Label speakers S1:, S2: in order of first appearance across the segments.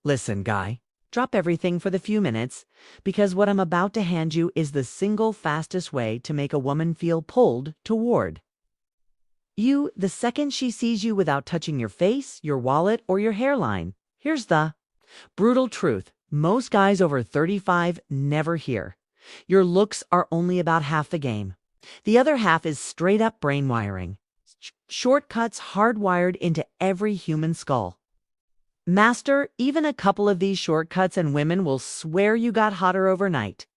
S1: Listen, guy, drop everything for the few minutes, because what I'm about to hand you is the single fastest way to make a woman feel pulled toward you the second she sees you without touching your face, your wallet, or your hairline. Here's the brutal truth most guys over 35 never hear. Your looks are only about half the game. The other half is straight up brain wiring. Shortcuts hardwired into every human skull. Master even a couple of these shortcuts and women will swear you got hotter overnight.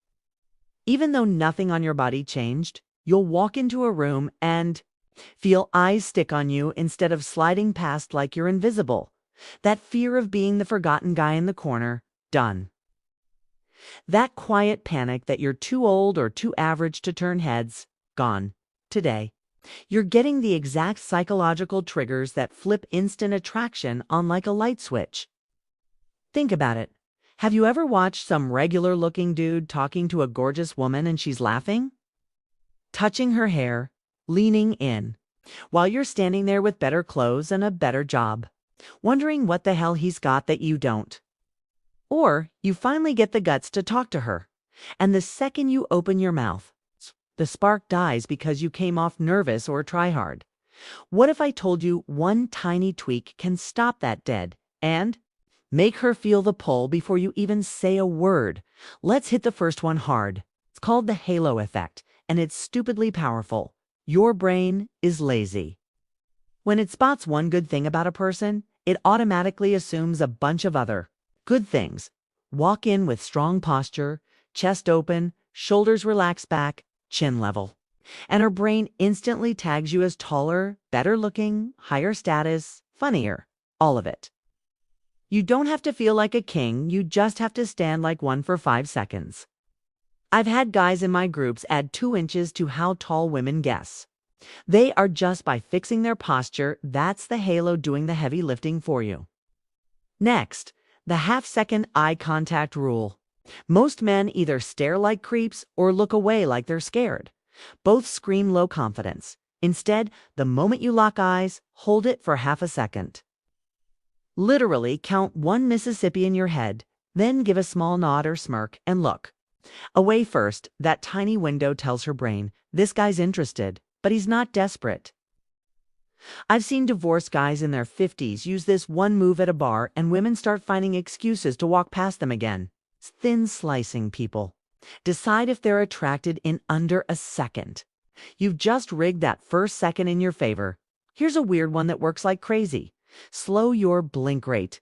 S1: Even though nothing on your body changed, you'll walk into a room and feel eyes stick on you instead of sliding past like you're invisible. That fear of being the forgotten guy in the corner, done. That quiet panic that you're too old or too average to turn heads, gone. Today, you're getting the exact psychological triggers that flip instant attraction on like a light switch. Think about it. Have you ever watched some regular-looking dude talking to a gorgeous woman and she's laughing? Touching her hair, leaning in, while you're standing there with better clothes and a better job, wondering what the hell he's got that you don't. Or you finally get the guts to talk to her, and the second you open your mouth, the spark dies because you came off nervous or try hard. What if I told you one tiny tweak can stop that dead and make her feel the pull before you even say a word? Let's hit the first one hard. It's called the halo effect, and it's stupidly powerful. Your brain is lazy. When it spots one good thing about a person, it automatically assumes a bunch of other good things. Walk in with strong posture, chest open, shoulders relaxed back, chin level. And her brain instantly tags you as taller, better looking, higher status, funnier, all of it. You don't have to feel like a king, you just have to stand like one for 5 seconds. I've had guys in my groups add 2 inches to how tall women guess. They are just by fixing their posture, that's the halo doing the heavy lifting for you. Next, the half-second eye contact rule. Most men either stare like creeps or look away like they're scared. Both scream low confidence. Instead, the moment you lock eyes, hold it for half a second. Literally count 1 Mississippi in your head, then give a small nod or smirk and look away first. That tiny window tells her brain, this guy's interested, but he's not desperate. I've seen divorced guys in their 50s use this one move at a bar and women start finding excuses to walk past them again. It's thin slicing people. Decide if they're attracted in under a second. You've just rigged that first second in your favor. Here's a weird one that works like crazy. Slow your blink rate.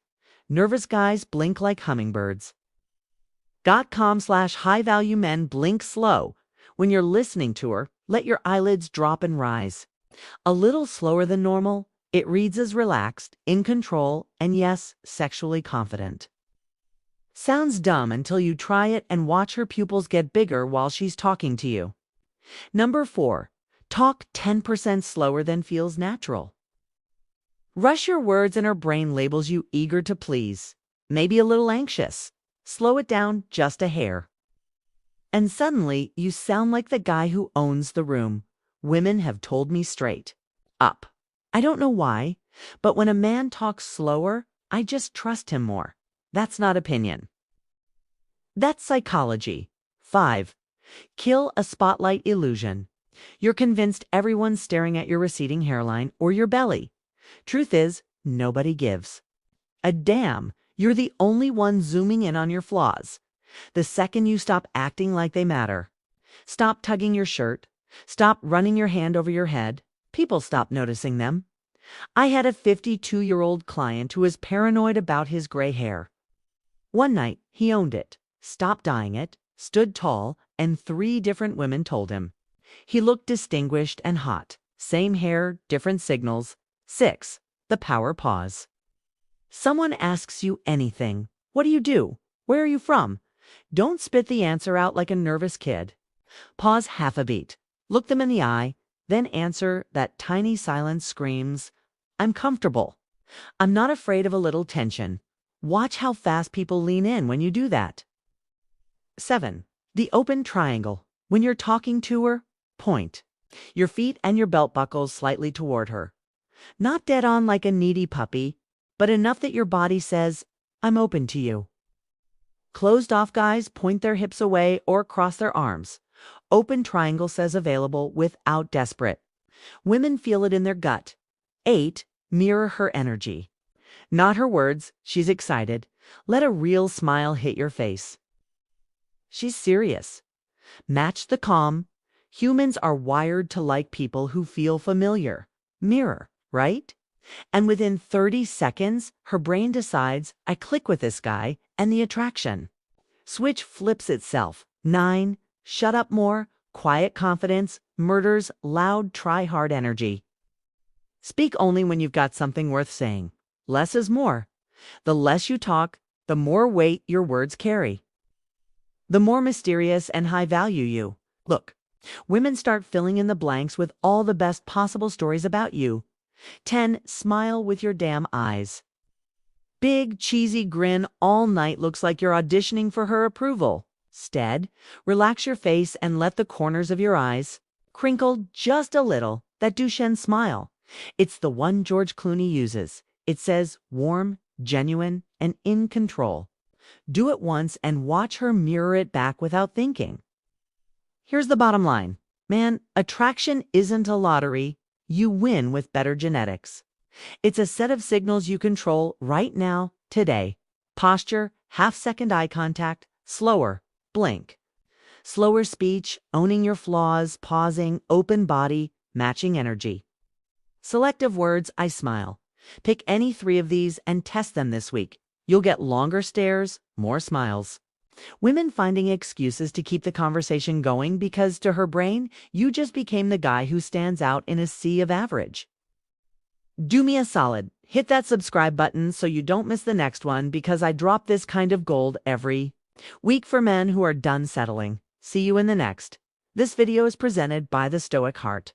S1: Nervous guys blink like hummingbirds. .com/high value men blink slow. When you're listening to her, let your eyelids drop and rise. A little slower than normal, it reads as relaxed, in control, and yes, sexually confident. Sounds dumb until you try it and watch her pupils get bigger while she's talking to you. Number 4, talk 10% slower than feels natural. Rush your words and her brain labels you eager to please, maybe a little anxious. Slow it down just a hair. And suddenly, you sound like the guy who owns the room. Women have told me straight up. I don't know why, but when a man talks slower, I just trust him more. That's not opinion. That's psychology. 5. Kill a spotlight illusion. You're convinced everyone's staring at your receding hairline or your belly. Truth is, nobody gives a damn. You're the only one zooming in on your flaws. The second you stop acting like they matter, stop tugging your shirt, stop running your hand over your head, people stop noticing them. I had a 52-year-old client who was paranoid about his gray hair. One night, he owned it, stopped dyeing it, stood tall, and 3 different women told him. He looked distinguished and hot. Same hair, different signals. 6. The power pause. Someone asks you anything. What do? Where are you from? Don't spit the answer out like a nervous kid. Pause half a beat. Look them in the eye, then answer. That tiny silence screams, I'm comfortable. I'm not afraid of a little tension. Watch how fast people lean in when you do that. 7. The open triangle. When you're talking to her, point your feet and your belt buckles slightly toward her. Not dead on like a needy puppy, but enough that your body says, I'm open to you. Closed off guys point their hips away or cross their arms. Open triangle says available without desperate. Women feel it in their gut. 8. Mirror her energy. Not her words, she's excited. Let a real smile hit your face. She's serious. Match the calm. Humans are wired to like people who feel familiar. Mirror, right? And within 30 seconds, her brain decides, I click with this guy, and the attraction. Switch flips itself. 9. Shut up more. Quiet confidence murders loud try-hard energy. Speak only when you've got something worth saying. Less is more. The less you talk, the more weight your words carry. The more mysterious and high value you. Look, women start filling in the blanks with all the best possible stories about you. 10. Smile with your damn eyes. Big, cheesy grin all night looks like you're auditioning for her approval. Instead, relax your face and let the corners of your eyes crinkle just a little. That Duchenne smile. It's the one George Clooney uses. It says warm, genuine, and in control. Do it once and watch her mirror it back without thinking. Here's the bottom line. Man, attraction isn't a lottery. You win with better genetics. It's a set of signals you control right now, today. Posture, half-second eye contact, slower, blink. Slower speech, owning your flaws, pausing, open body, matching energy. Selective words, I smile. Pick any 3 of these and test them this week. You'll get longer stares, more smiles. Women finding excuses to keep the conversation going because to her brain, you just became the guy who stands out in a sea of average. Do me a solid. Hit that subscribe button so you don't miss the next one because I drop this kind of gold every week for men who are done settling. See you in the next. This video is presented by the Stoic Heart.